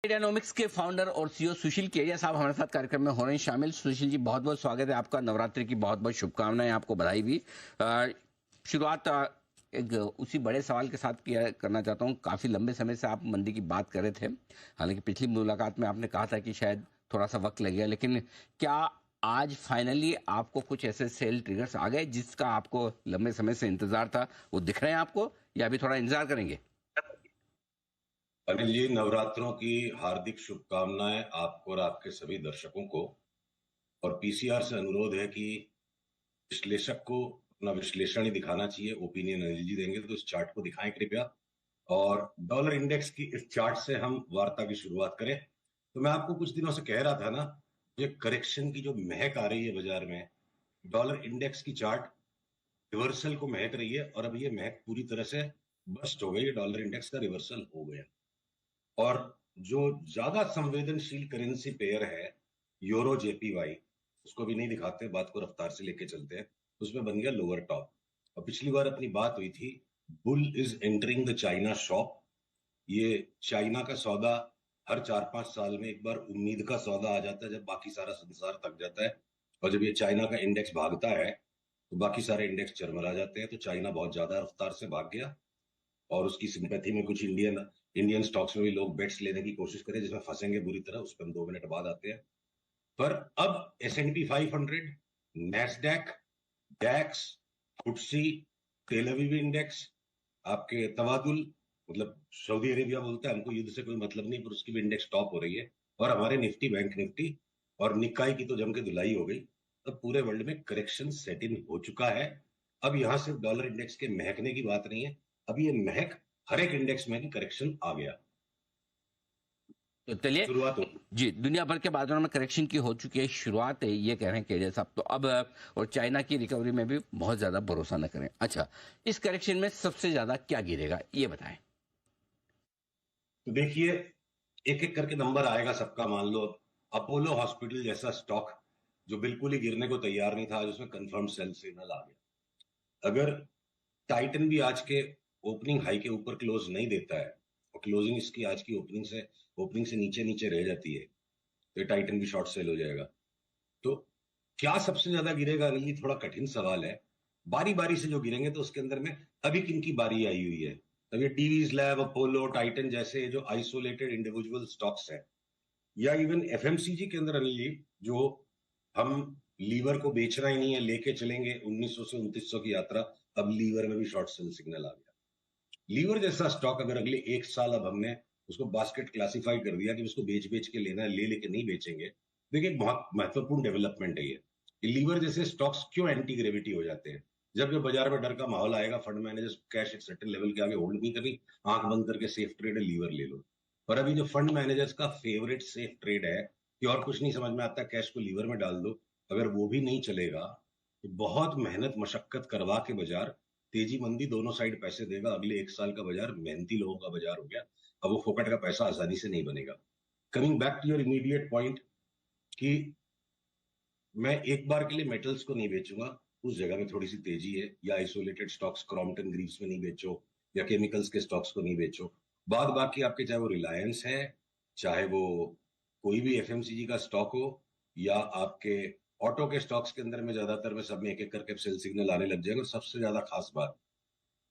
Dynamics के founder और CEO सुशील केडिया साहब हमारे साथ कार्यक्रम में हो रहे हैं शामिल। सुशील जी, बहुत बहुत स्वागत है आपका। नवरात्रि की बहुत बहुत शुभकामनाएं, आपको बधाई भी। शुरुआत एक उसी बड़े सवाल के साथ करना चाहता हूं। काफी लंबे समय से आप मंदी की बात कर रहे थे, हालांकि पिछली मुलाकात में आपने कहा था कि शायद थोड़ा सा वक्त लगेगा, लेकिन क्या आज फाइनली आपको कुछ ऐसे सेल ट्रिगर्स आ गए जिसका आपको लंबे समय से इंतजार था, वो दिख रहे हैं आपको, या अभी थोड़ा इंतजार करेंगे? अनिल जी, नवरात्रों की हार्दिक शुभकामनाएं आपको और आपके सभी दर्शकों को। और पीसीआर से अनुरोध है कि विश्लेषक को अपना विश्लेषण ही दिखाना चाहिए, ओपिनियन अनिल जी देंगे तो इस चार्ट को दिखाएं कृपया। और डॉलर इंडेक्स की इस चार्ट से हम वार्ता की शुरुआत करें। तो मैं आपको कुछ दिनों से कह रहा था ना, ये करेक्शन की जो महक आ रही है बाजार में, डॉलर इंडेक्स की चार्ट रिवर्सल को महक रही है, और अब ये महक पूरी तरह से बस्ट हो गई। डॉलर इंडेक्स का रिवर्सल हो गया। और जो ज्यादा संवेदनशील करेंसी पेयर है यूरो जेपीवाई, उसको भी नहीं दिखाते, बात को रफ्तार से लेके चलते हैं। उसमें बन गया लोअर टॉप। और पिछली बार अपनी बात हुई थी, bull is entering the China shop. ये चाइना का सौदा हर 4-5 साल में एक बार उम्मीद का सौदा आ जाता है, जब बाकी सारा संसार थक जाता है। और जब ये चाइना का इंडेक्स भागता है तो बाकी सारे इंडेक्स चरमरा जाते हैं। तो चाइना बहुत ज्यादा रफ्तार से भाग गया, और उसकी सिंपैथी में कुछ इंडियन स्टॉक्स में भी लोग बेट्स लेने की कोशिश करें, जिसमें फंसेंगे बुरी तरह। उस पर हम 2 मिनट बाद आते हैं। पर अब S&P 500, नैस्डैक, डैक्स, फुटसी, तेल अवीव इंडेक्स, आपके तवादुल, मतलब सऊदी अरेबिया बोलता है हमको युद्ध से कोई मतलब नहीं, पर उसकी भी इंडेक्स टॉप हो रही है। और हमारे निफ्टी, बैंक निफ्टी और निकाई की तो जम के धुलाई हो गई। अब पूरे वर्ल्ड में करेक्शन सेट इन हो चुका है। अब यहां सिर्फ डॉलर इंडेक्स के महकने की बात नहीं है, अब ये महक हर एक इंडेक्स में भी करेक्शन आ गया। तो चलिए, शुरुआत हो। जी, दुनिया भर के बाजारों में करेक्शन की हो चुकी है, शुरुआत है, ये कह रहे हैं केडिया साहब। तो अब और चाइना की रिकवरी में भी बहुत ज्यादा भरोसा न करें। अच्छा, इस करेक्शन में सबसे ज्यादा क्या गिरेगा, ये बताएं। तो देखिए, एक एक करके नंबर आएगा सबका। मान लो अपोलो हॉस्पिटल जैसा स्टॉक जो बिल्कुल ही गिरने को तैयार नहीं था, आज उसमें कंफर्म सेल सिग्नल आ गया। अगर टाइटन भी आज के ओपनिंग हाई के ऊपर क्लोज नहीं देता है, और क्लोजिंग इसकी आज की ओपनिंग से नीचे नीचे रह जाती है, तो टाइटन भी शॉर्ट सेल हो जाएगा। तो क्या सबसे ज्यादा गिरेगा अनिल जी, थोड़ा कठिन सवाल है। बारी बारी से जो गिरेंगे तो उसके अंदर में अभी किन की बारी आई हुई है। तब ये डीवीज लैब, अपोलो, टाइटन जैसे जो आइसोलेटेड इंडिविजुअल स्टॉक्स हैं, या इवन एफएमसीजी के अंदर अनिल जी, जो हम लीवर को बेचना ही नहीं है, लेके चलेंगे 1900 से 2900 की यात्रा, अब लीवर में भी शॉर्ट सेल सिग्नल आ गया। लीवर जैसा स्टॉक अगर अगले 1 साल अब हमने उसको बास्केट क्लासिफाई कर दिया कि उसको बेच बेच के लेना है, ले लेके नहीं बेचेंगे। देखिए, बहुत महत्वपूर्ण डेवलपमेंट है ये। लीवर जैसे स्टॉक्स क्यों एंटी ग्रेविटी हो जाते हैं? जब ये बाजार में डर का माहौल आएगा, फंड मैनेजर्स कैश एक सर्टेन लेवल के आगे होल्ड नहीं करी, आंख बंद करके सेफ ट्रेड है, लीवर ले लो। और अभी जो फंड मैनेजर्स का फेवरेट सेफ ट्रेड है कि और कुछ नहीं समझ में आता, कैश को लीवर में डाल दो, अगर वो भी नहीं चलेगा तो बहुत मेहनत मशक्कत करवा के बाजार तेजी मंदी दोनों साइड पैसे देगा। अगले 1 साल का बाजार मेहनती लोगों का बाजार हो गया। अब वो फोकट का पैसा आसानी से नहीं बनेगा। Coming back to your immediate point, कि मैं एक बार के लिए मेटल्स को नहीं बेचूंगा, उस जगह में थोड़ी सी तेजी है। या आइसोलेटेड स्टॉक्स क्रॉम्पटन ग्रीव्स में नहीं बेचो, या केमिकल्स के स्टॉक्स को नहीं बेचो। बाद बाकी आपके, चाहे वो रिलायंस है, चाहे वो कोई भी एफएमसीजी का स्टॉक हो, या आपके ऑटो के स्टॉक्स के अंदर में ज्यादातर में सब में एक एक करके सेल सिग्नल आने लग जाएगा। और सबसे ज्यादा खास बात,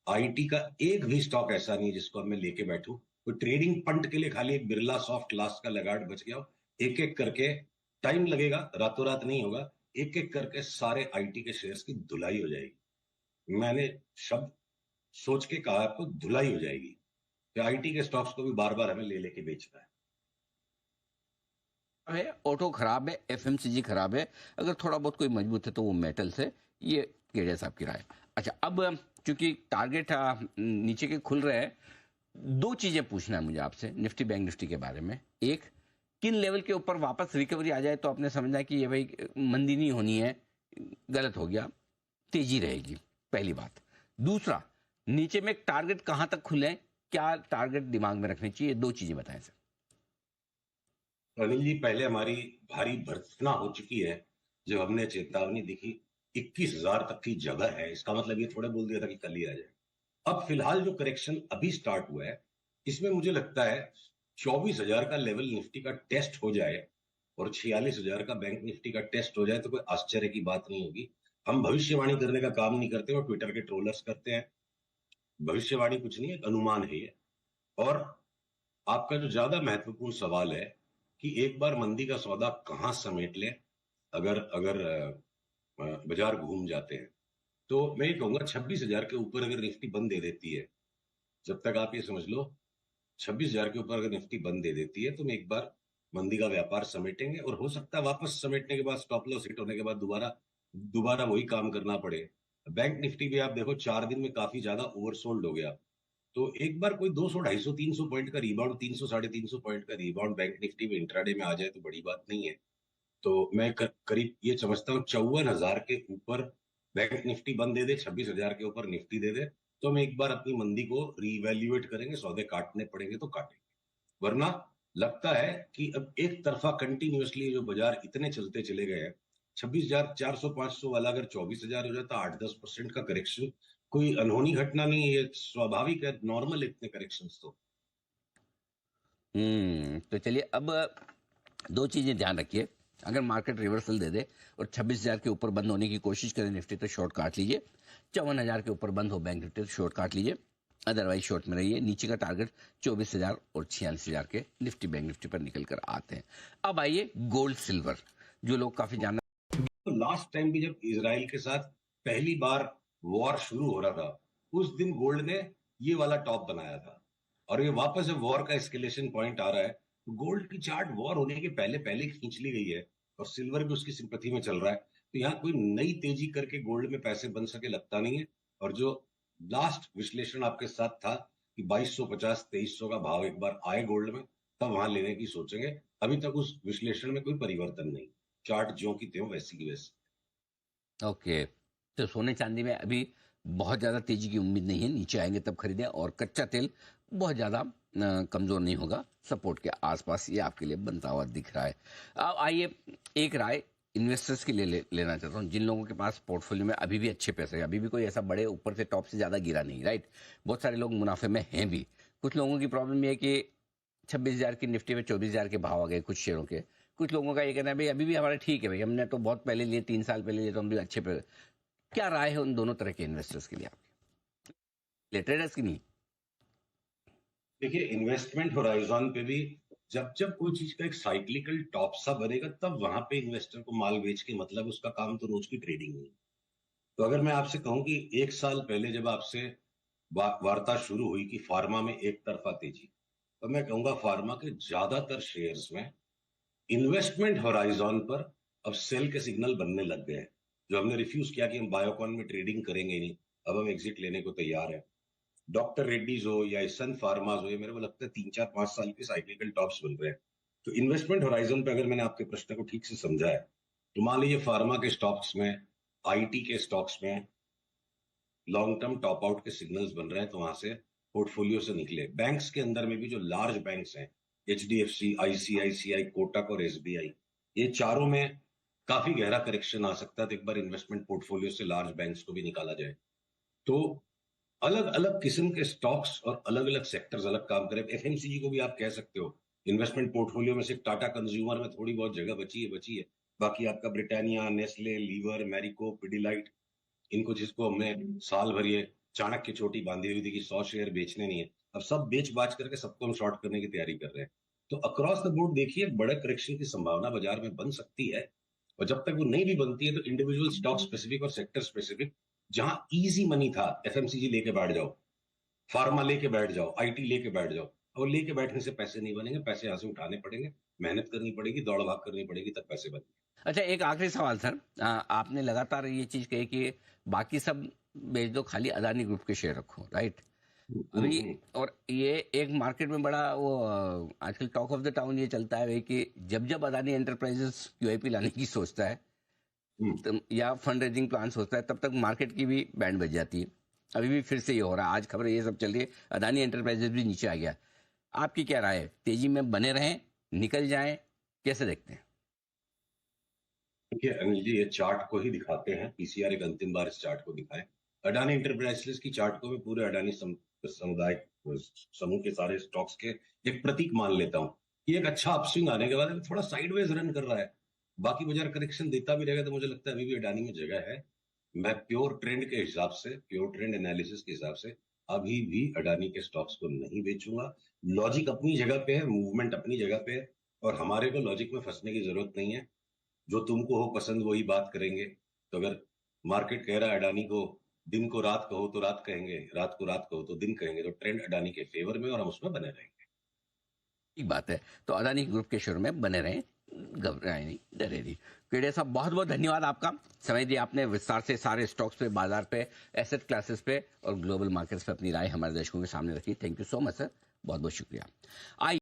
आईटी का एक भी स्टॉक ऐसा नहीं है जिसको अब मैं लेके बैठूं। तो ट्रेडिंग पंट के लिए खाली एक बिरला सॉफ्ट लास्ट का लगाड़ बच गया हो। एक एक करके, टाइम लगेगा, रातों रात नहीं होगा, एक एक करके सारे आईटी के शेयर्स की धुलाई हो जाएगी। मैंने शब्द सोच के कहा आपको, धुलाई हो जाएगी, कि आईटी के स्टॉक्स को भी बार बार हमें ले लेके बेचना है, ऑटो खराब है, एफएमसीजी खराब है, अगर थोड़ा बहुत कोई मजबूत है तो वो मेटल से। ये केडिया साहब की राय। अच्छा, अब चूंकि टारगेट नीचे के खुल रहे हैं, दो चीजें पूछना है मुझे आपसे निफ्टी बैंक निफ्टी के बारे में। एक, किन लेवल के ऊपर वापस रिकवरी आ जाए तो आपने समझना है कि ये भाई मंदी नहीं होनी है, गलत हो गया, तेजी रहेगी, पहली बात। दूसरा, नीचे में एक टारगेट कहां तक खुले, क्या टारगेट दिमाग में रखने चाहिए, दो चीजें बताएं सर। अनिल जी, पहले हमारी भारी भर्त्सना हो चुकी है जब हमने चेतावनी दिखी 21,000 तक की जगह है। इसका मतलब ये थोड़ा बोल दिया था कि कल ही आ जाए। अब फिलहाल जो करेक्शन अभी स्टार्ट हुआ है, इसमें मुझे लगता है 24,000 का लेवल निफ्टी का टेस्ट हो जाए और 46,000 का बैंक निफ्टी का टेस्ट हो जाए तो कोई आश्चर्य की बात नहीं होगी। हम भविष्यवाणी करने का काम नहीं करते, और ट्विटर के ट्रोलर्स करते हैं। भविष्यवाणी कुछ नहीं है, एक अनुमान है ये। और आपका जो ज्यादा महत्वपूर्ण सवाल है कि एक बार मंदी का सौदा कहां समेट ले, अगर अगर बाजार घूम जाते हैं, तो मैं ये कहूंगा 26,000 के ऊपर अगर निफ्टी बंद दे देती है, जब तक आप ये समझ लो 26,000 के ऊपर अगर निफ्टी बंद दे देती है, तो हम एक बार मंदी का व्यापार समेटेंगे, और हो सकता है वापस समेटने के बाद, स्टॉप लॉस हिट होने के बाद दोबारा दोबारा वही काम करना पड़े। बैंक निफ्टी भी आप देखो 4 दिन में काफी ज्यादा ओवरसोल्ड हो गया। तो एक बार कोई 200, 250, 300 पॉइंट का रिबाउंड, 300, 350 पॉइंट का रिबाउंड बैंक निफ्टी में इंट्राडे में आ जाए तो बड़ी बात नहीं है। तो मैं करीब ये समझता हूँ 54,000 के ऊपर बैंक निफ्टी बंद दे दे, 26,000 के ऊपर निफ्टी दे दे, तो हम एक बार अपनी मंदी को रीवैल्यूएट करेंगे, सौदे काटने पड़ेंगे तो काटेंगे। वरना लगता है कि अब एक तरफा कंटिन्यूअसली जो बाजार इतने चलते चले गए हैं, 26,400 500 वाला अगर 24,000 हो जाता, 8-10% का करेक्शन कोई अनहोनी घटना नहीं है, ये स्वाभाविक है, नॉर्मल इतने करेक्शंस तो। तो चलिए अब दो चीजें ध्यान रखिए। अगर मार्केट रिवर्सल दे दे और 26,000 के ऊपर बंद होने की कोशिश करे निफ्टी तो शॉर्ट काट लीजिए। 54,000 के ऊपर बंद हो बैंक निफ्टी तो शॉर्ट काट लीजिए, अदरवाइज शॉर्ट में रहिए। नीचे का टारगेट 24,000 और 46,000 के निफ्टी बैंक निफ्टी पर निकल कर आते हैं। अब आइए गोल्ड सिल्वर, जो लोग काफी जानना। तो लास्ट टाइम भी जब इसराइल के साथ पहली बार वॉर शुरू हो रहा था, उस दिन गोल्ड ने ये वाला टॉप बनाया था, और ये वापस जब वॉर का एस्केलेशन पॉइंट आ रहा है, तो गोल्ड की चार्ट वॉर होने के पहले पहले खींच ली गई है, और सिल्वर भी उसकी सिंपैथी में चल रहा है। तो यहाँ कोई नई तेजी करके गोल्ड में पैसे बन सके लगता नहीं है। और जो लास्ट विश्लेषण आपके साथ था कि 2250 2300 का भाव एक बार आए गोल्ड में, तब वहां लेने की सोचेंगे। अभी तक उस विश्लेषण में कोई परिवर्तन नहीं, चार्ट ज्यों की त्यों वैसी की वैसी। ओके, तो सोने चांदी में अभी बहुत ज़्यादा तेजी की उम्मीद नहीं है, नीचे आएंगे तब खरीदें। और कच्चा तेल बहुत ज़्यादा कमज़ोर नहीं होगा, सपोर्ट के आसपास ये आपके लिए बनता हुआ दिख रहा है। अब आइए एक राय इन्वेस्टर्स के लिए लेना चाहता हूँ, जिन लोगों के पास पोर्टफोलियो में अभी भी अच्छे पैसे हैं, अभी भी कोई ऐसा बड़े ऊपर से टॉप से ज़्यादा गिरा नहीं, राइट। बहुत सारे लोग मुनाफे में हैं भी। कुछ लोगों की प्रॉब्लम ये है कि 26,000 की निफ्टी में 24,000 के भाव आ गए कुछ शेयरों के। कुछ लोगों का ये कहना है भाई अभी भी हमारा ठीक है, भाई हमने तो बहुत पहले लिए, 3 साल पहले लिए, तो हम भी अच्छे पे। क्या राय है उन दोनों तरह के इन्वेस्टर्स के लिए आपकी, ट्रेडर्स की नहीं? देखिए, इन्वेस्टमेंट होराइजन पे भी जब जब कोई चीज का एक साइक्लिकल टॉप सा बनेगा, तब वहां पे इन्वेस्टर को माल बेच के मतलब, उसका काम तो रोज की ट्रेडिंग नहीं। तो अगर मैं आपसे कहूं कि 1 साल पहले जब आपसे वार्ता शुरू हुई कि फार्मा में एक तरफा तेजी, तो मैं कहूंगा फार्मा के ज्यादातर शेयर्स में इन्वेस्टमेंट होराइजन पर अब सेल के सिग्नल बनने लग गए हैं। जो हमने रिफ्यूज किया कि हम बायोकॉन में ट्रेडिंग करेंगे नहीं, अब हम एग्जिट लेने को तैयार है। डॉक्टर रेड्डीज हो या सन फार्माज हो, ये मेरे को लगता है 3 4 5 साल के साइक्लिकल टॉप्स बन रहे हैं। तो इन्वेस्टमेंट होराइजन पे अगर मैंने आपके प्रश्न को ठीक से समझा है, तो मान लीजिए फार्मा के स्टॉक्स में, आईटी के स्टॉक्स में लॉन्ग टर्म टॉप आउट के सिग्नल्स बन रहे हैं, तो वहां से पोर्टफोलियो से निकले। बैंक्स के अंदर में भी जो लार्ज बैंक्स हैं, एचडीएफसी, आईसीआईसीआई, कोटक और एसबीआई, ये चारों में काफी गहरा करेक्शन आ सकता है। तो एक बार इन्वेस्टमेंट पोर्टफोलियो से लार्ज बैंक्स को भी निकाला जाए, तो अलग अलग किस्म के स्टॉक्स और अलग अलग सेक्टर्स अलग काम करें। एफएमसीजी को भी आप कह सकते हो इन्वेस्टमेंट पोर्टफोलियो में। से टाटा कंज्यूमर में थोड़ी बहुत जगह बची है। बाकी आपका Britannia, Nestle, Lever, Marico, Pidilite, इनको जिसको हमने साल भर ये चाणक्य चोटी बांधी हुई थी कि 100 शेयर बेचने नहीं है, अब सब बेच बाच करके सबको हम शॉर्ट करने की तैयारी कर रहे हैं। तो अक्रॉस द बोर्ड देखिए, बड़े करेक्शन की संभावना बाजार में बन सकती है। और जब तक वो नहीं भी बनती है, तो इंडिविजुअल स्टॉक स्पेसिफिक और सेक्टर स्पेसिफिक, जहां इजी मनी था, एफएमसीजी लेके बैठ जाओ, फार्मा लेके बैठ जाओ, आईटी लेके बैठ जाओ। और लेके बैठने से पैसे नहीं बनेंगे, पैसे यहां से उठाने पड़ेंगे, मेहनत करनी पड़ेगी, दौड़ भाग करनी पड़ेगी, तब पैसे बनेंगे। अच्छा, एक आखिरी सवाल सर, आपने लगातार ये चीज कही कि बाकी सब बेच दो, खाली अदानी ग्रुप के शेयर रखो, राइट। अभी और ये एक मार्केट में बड़ा वो आजकल टॉक ऑफ द टाउन ये चलता है भाई कि जब जब अदानी एंटरप्राइजेस क्यूआईपी लाने की सोचता है या फंड रेजिंग प्लान सोचता है, तब तक मार्केट की भी बैंड बज जाती है। अभी भी फिर से ये हो रहा है, आज खबर ये सब चल रही है, अदानी एंटरप्राइजेस भी नीचे आ गया। आपकी क्या राय है, तेजी में बने रहें, निकल जाएं, कैसे देखते हैं? देखिए अनिल जी, ये चार्ट को ही दिखाते हैं, पीसीआर एक अंतिम बार इस चार्ट को दिखाएं। अडानी इंटरप्राइजेस की चार्ट को भी पूरे अडानी समुदाय समूह के सारे स्टॉक्स के एक प्रतीक मान लेता हूं कि एक अच्छा अपस्विंग आने के बाद थोड़ा साइडवेज रन कर रहा है, बाकी बाजार करेक्शन देता भी रहेगा, तो मुझे लगता है अभी भी अडानी में जगह है। मैं प्योर ट्रेंड के हिसाब से, प्योर ट्रेंड एनालिसिस के हिसाब से अभी भी अडानी के स्टॉक्स को नहीं बेचूंगा। लॉजिक अपनी जगह पे है, मूवमेंट अपनी जगह पे है, और हमारे को लॉजिक में फंसने की जरूरत नहीं है। जो तुमको हो पसंद वही बात करेंगे। तो अगर मार्केट कह रहा है अडानी को दिन को रात कहो तो रात कहेंगे, रात को रात कहो तो दिन कहेंगे, तो ट्रेंड अडानी के फेवर में और हम उसमें बने रहेंगे। ठीक बात है। तो अदानी ग्रुप के शेयर में बने रहें, घबराए नहीं, डरे नहीं। केड़े साहब, बहुत बहुत धन्यवाद आपका, समय दिया आपने, विस्तार से सारे स्टॉक्स पे, बाजार पे, एसेट क्लासेस पे और ग्लोबल मार्केट्स पे अपनी राय हमारे दर्शकों के सामने रखी। Thank you so much sir, बहुत बहुत शुक्रिया।